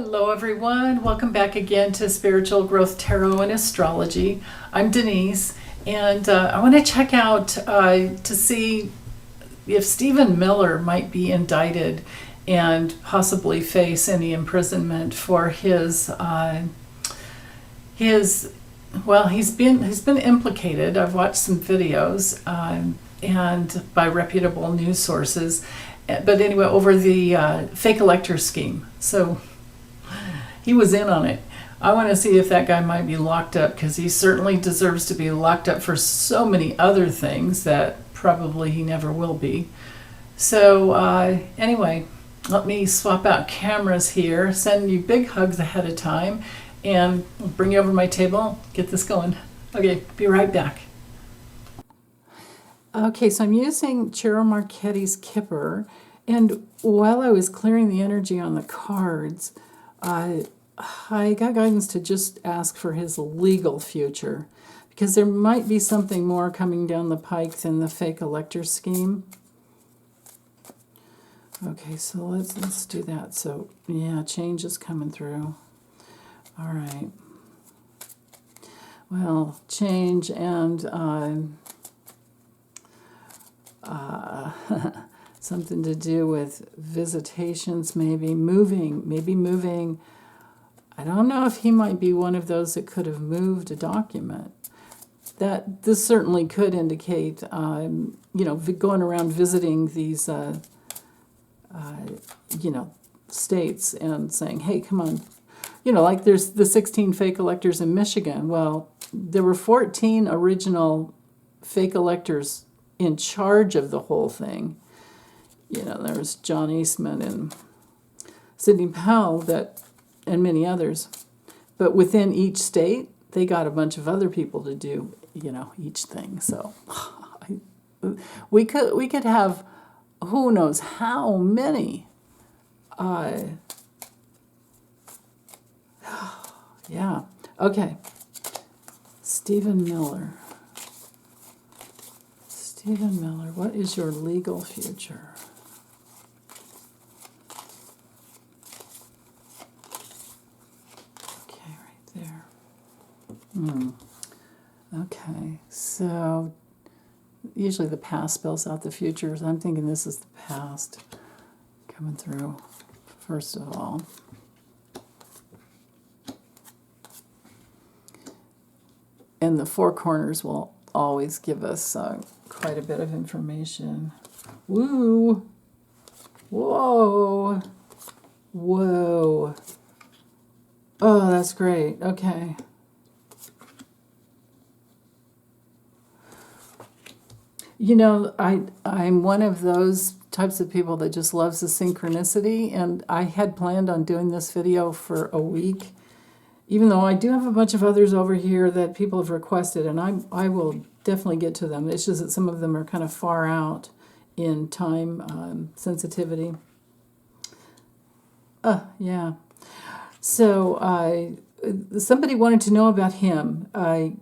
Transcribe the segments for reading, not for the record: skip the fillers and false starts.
Hello everyone, welcome back again to Spiritual Growth Tarot and Astrology. I'm Denise, and I want to check out to see if Stephen Miller might be indicted and possibly face any imprisonment for he's been implicated. I've watched some videos and by reputable news sources, but anyway, over the fake elector scheme. So he was in on it. I want to see if that guy might be locked up, because he certainly deserves to be locked up for so many other things that probably he never will be. So anyway, let me swap out cameras here, send you big hugs ahead of time, and bring you over my table, get this going. Okay, be right back. Okay, so I'm using Ciro Marchetti's Kipper, and while I was clearing the energy on the cards, I got guidance to just ask for his legal future, because there might be something more coming down the pike than the fake elector scheme. Okay, so let's do that. So yeah, change is coming through. All right. Well, change and something to do with visitations, maybe moving. I don't know if he might be one of those that could have moved a document. This certainly could indicate, going around visiting these, states and saying, hey, come on. Like there's the 16 fake electors in Michigan. Well, there were 14 original fake electors in charge of the whole thing. There was John Eastman and Sidney Powell and many others. But within each state, they got a bunch of other people to do, each thing. So we could have who knows how many. Yeah. Okay. Stephen Miller. Stephen Miller, what is your legal future? Okay, right there. Okay, so usually the past spells out the future. So I'm thinking this is the past coming through, first of all. And the four corners will always give us quite a bit of information. Woo! Whoa! Whoa! Oh, that's great. Okay. I'm one of those types of people that just loves the synchronicity, and I had planned on doing this video for a week, even though I do have a bunch of others over here that people have requested, and I will definitely get to them. It's just that some of them are kind of far out in time sensitivity. Yeah. So somebody wanted to know about him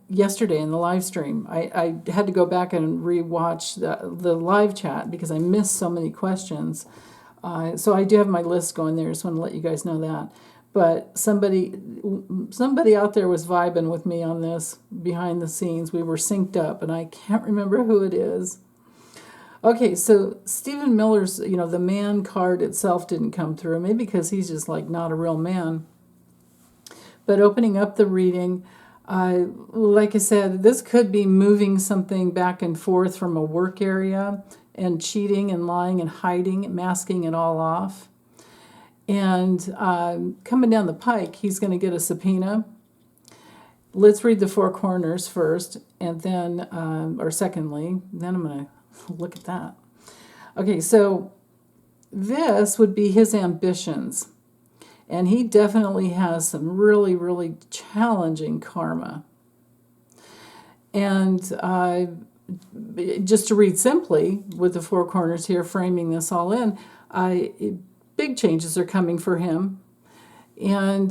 yesterday in the live stream. I had to go back and rewatch the live chat because I missed so many questions. So I do have my list going there. Just want to let you guys know that. But somebody out there was vibing with me on this behind the scenes. We were synced up, and I can't remember who it is. Okay, so Stephen Miller's, the man card itself didn't come through, maybe because he's just like not a real man. But opening up the reading, like I said, this could be moving something back and forth from a work area and cheating and lying and hiding, masking it all off. And coming down the pike, he's going to get a subpoena. Let's read the four corners first, and then, or secondly, then I'm going to look at that. Okay, so this would be his ambitions. And he definitely has some really, really challenging karma. And just to read simply, with the four corners here framing this all in, big changes are coming for him. And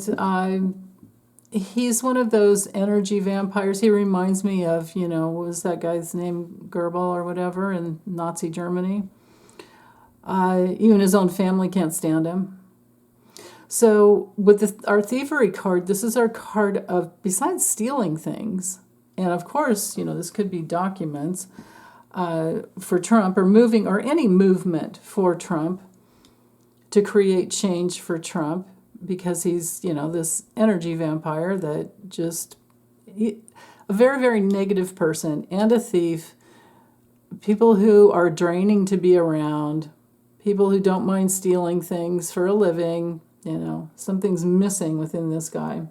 he's one of those energy vampires. He reminds me of, what was that guy's name, Goebbels or whatever, in Nazi Germany. Even his own family can't stand him. So with our thievery card, this is our card of, besides stealing things, and of course, this could be documents for Trump, or moving, or any movement for Trump to create change for Trump, because he's, this energy vampire that just, a very, very negative person and a thief, people who are draining to be around, people who don't mind stealing things for a living. Something's missing within this guy.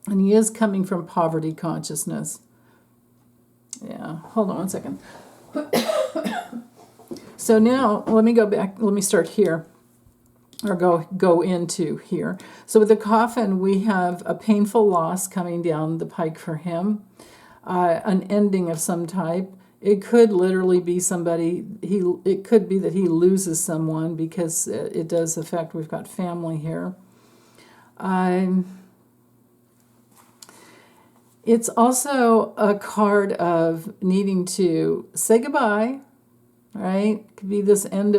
And he is coming from poverty consciousness. Yeah, hold on one second. So now, let me go back, let me start here, or go into here. So with the coffin, we have a painful loss coming down the pike for him, an ending of some type. It could literally be somebody, it could be that he loses someone, because it does affect, we've got family here. It's also a card of needing to say goodbye, right? It could be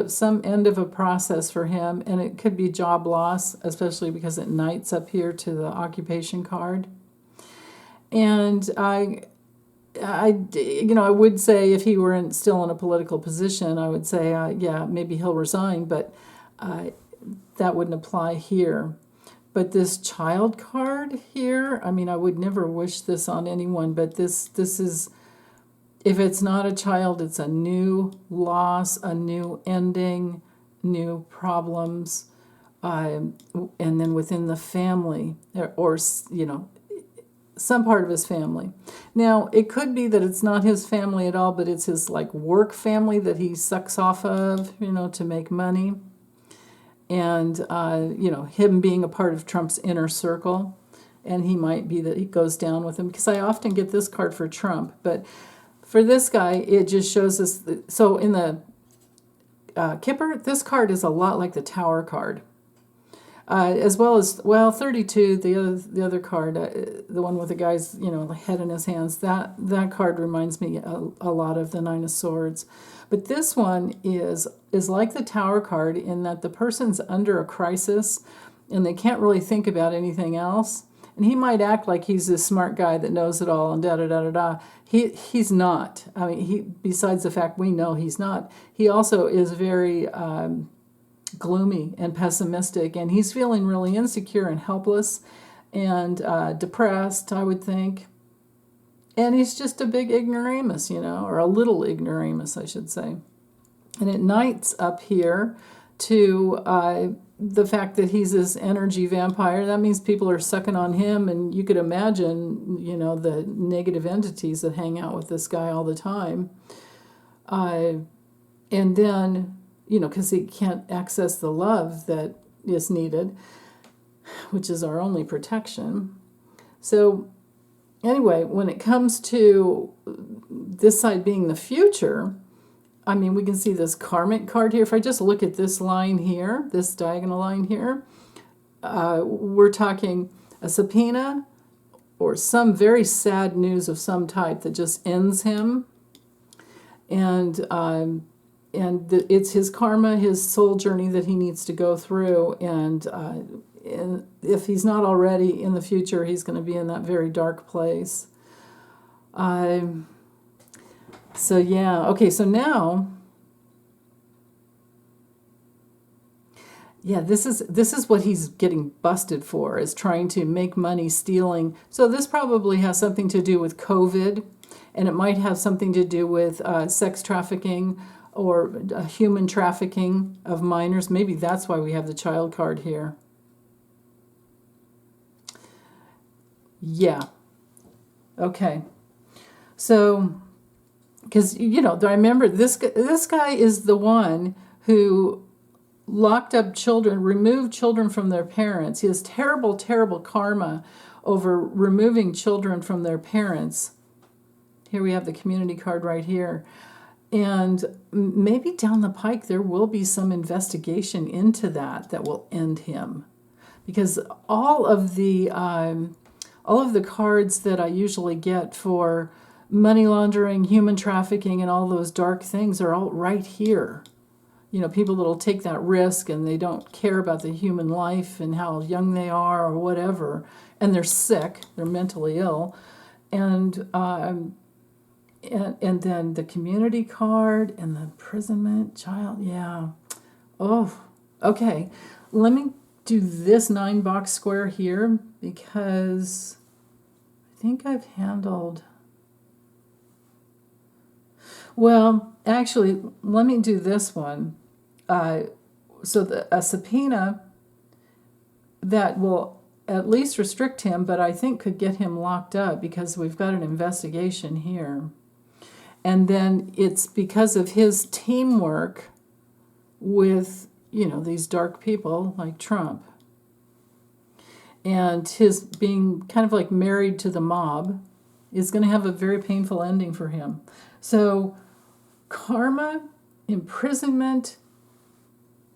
some end of a process for him, and it could be job loss, especially because it knights up here to the occupation card. And I would say, if he were still in a political position, I would say, yeah, maybe he'll resign, but that wouldn't apply here. But this child card here, I would never wish this on anyone, but this is, if it's not a child, it's a new loss, a new ending, new problems, and then within the family, or some part of his family. Now, it could be that it's not his family at all, but it's his work family that he sucks off of, to make money. And, him being a part of Trump's inner circle. And he might be that he goes down with him, because I often get this card for Trump. But for this guy, it just shows us. So in the Kipper, this card is a lot like the Tower card. As well as, 32, the other card, the one with the guy's, head in his hands, that card reminds me a lot of the Nine of Swords. But this one is like the Tower card, in that the person's under a crisis and they can't really think about anything else. And he might act like he's this smart guy that knows it all and da-da-da-da-da. He's not. Besides the fact we know he's not, he also is very gloomy and pessimistic, and he's feeling really insecure and helpless and depressed, I would think. And he's just a big ignoramus, or a little ignoramus, I should say. And it knights up here to the fact that he's this energy vampire. That means people are sucking on him, and you could imagine, the negative entities that hang out with this guy all the time. And then, because he can't access the love that is needed, which is our only protection. So anyway, when it comes to this side being the future, we can see this karmic card here. If I just look at this line here, this diagonal line here, we're talking a subpoena or some very sad news of some type that just ends him. And it's his karma, his soul journey that he needs to go through. And if he's not already, in the future, he's going to be in that very dark place. So yeah, okay, so now, yeah, this is what he's getting busted for, is trying to make money stealing. So this probably has something to do with COVID, and it might have something to do with sex trafficking or human trafficking of minors. Maybe that's why we have the child card here. Yeah. Okay. So, because, I remember this guy is the one who locked up children, removed children from their parents. He has terrible, terrible karma over removing children from their parents. Here we have the community card right here. And maybe down the pike there will be some investigation into that will end him. Because all of the cards that I usually get for money laundering, human trafficking, and all those dark things are all right here. people that'll take that risk and they don't care about the human life and how young they are or whatever, and they're sick, they're mentally ill, and then the community card and the imprisonment child, yeah. Oh, okay. Let me do this 9-box square here because I think I've handled. Well, actually, let me do this one. So a subpoena that will at least restrict him, but I think could get him locked up because we've got an investigation here. And then it's because of his teamwork with, these dark people like Trump. And his being kind of like married to the mob is going to have a very painful ending for him. So karma, imprisonment,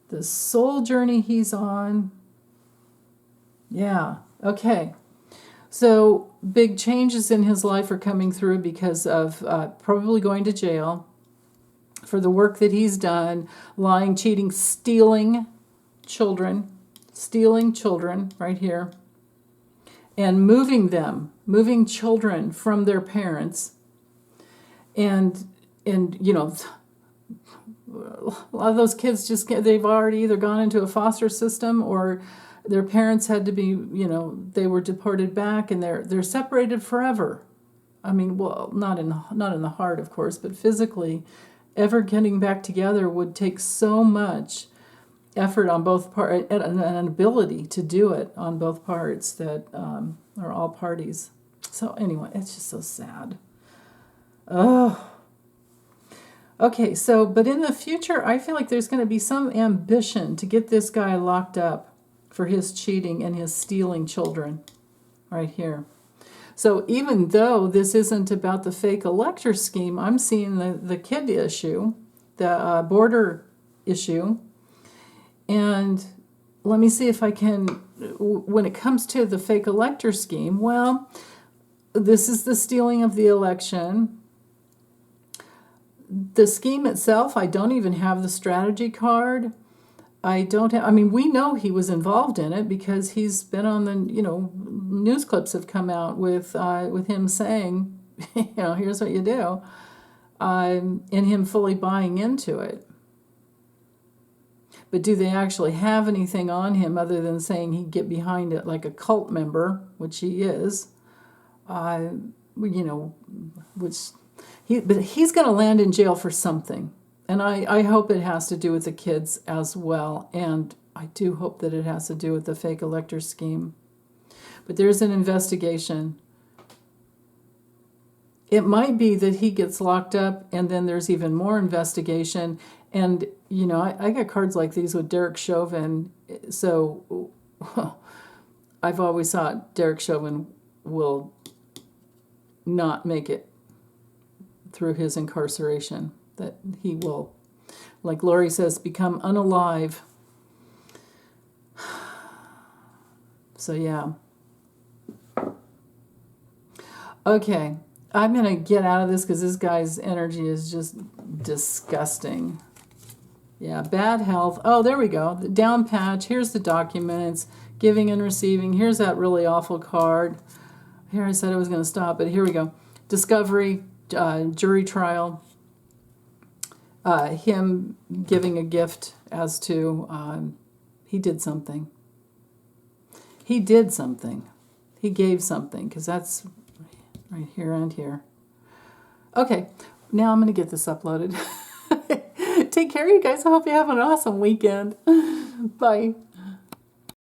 the soul journey he's on. Yeah, okay. So big changes in his life are coming through because of probably going to jail for the work that he's done, lying, cheating, stealing children right here, and moving children from their parents. And a lot of those kids they've already either gone into a foster system or their parents had to be, they were deported back and they're separated forever. I mean, well, not in the heart, of course, but physically, ever getting back together would take so much effort on both parts and an ability to do it on both parts that are all parties. So anyway, it's just so sad. Oh. Okay, so, but in the future, I feel like there's going to be some ambition to get this guy locked up for his cheating and his stealing children right here. So even though this isn't about the fake elector scheme, I'm seeing the kid issue, the border issue. And let me see if I can, when it comes to the fake elector scheme, well, this is the stealing of the election. The scheme itself, I don't even have the strategy card. We know he was involved in it because he's been on the, news clips have come out with him saying, here's what you do, and him fully buying into it. But do they actually have anything on him other than saying he'd get behind it like a cult member, which he is, but he's going to land in jail for something. And I hope it has to do with the kids as well. And I do hope that it has to do with the fake elector scheme. But there's an investigation. It might be that he gets locked up and then there's even more investigation. And, I got cards like these with Derek Chauvin. So I've always thought Derek Chauvin will not make it through his incarceration. That he will, like Lori says, become unalive. So, yeah. Okay, I'm going to get out of this because this guy's energy is just disgusting. Yeah, bad health. Oh, there we go. The down patch. Here's the documents. Giving and receiving. Here's that really awful card. Here I said I was going to stop, but here we go. Discovery, jury trial. Him giving a gift as to he did something. He did something. He gave something, because that's right here and here. Okay, now I'm going to get this uploaded. Take care, you guys. I hope you have an awesome weekend. Bye.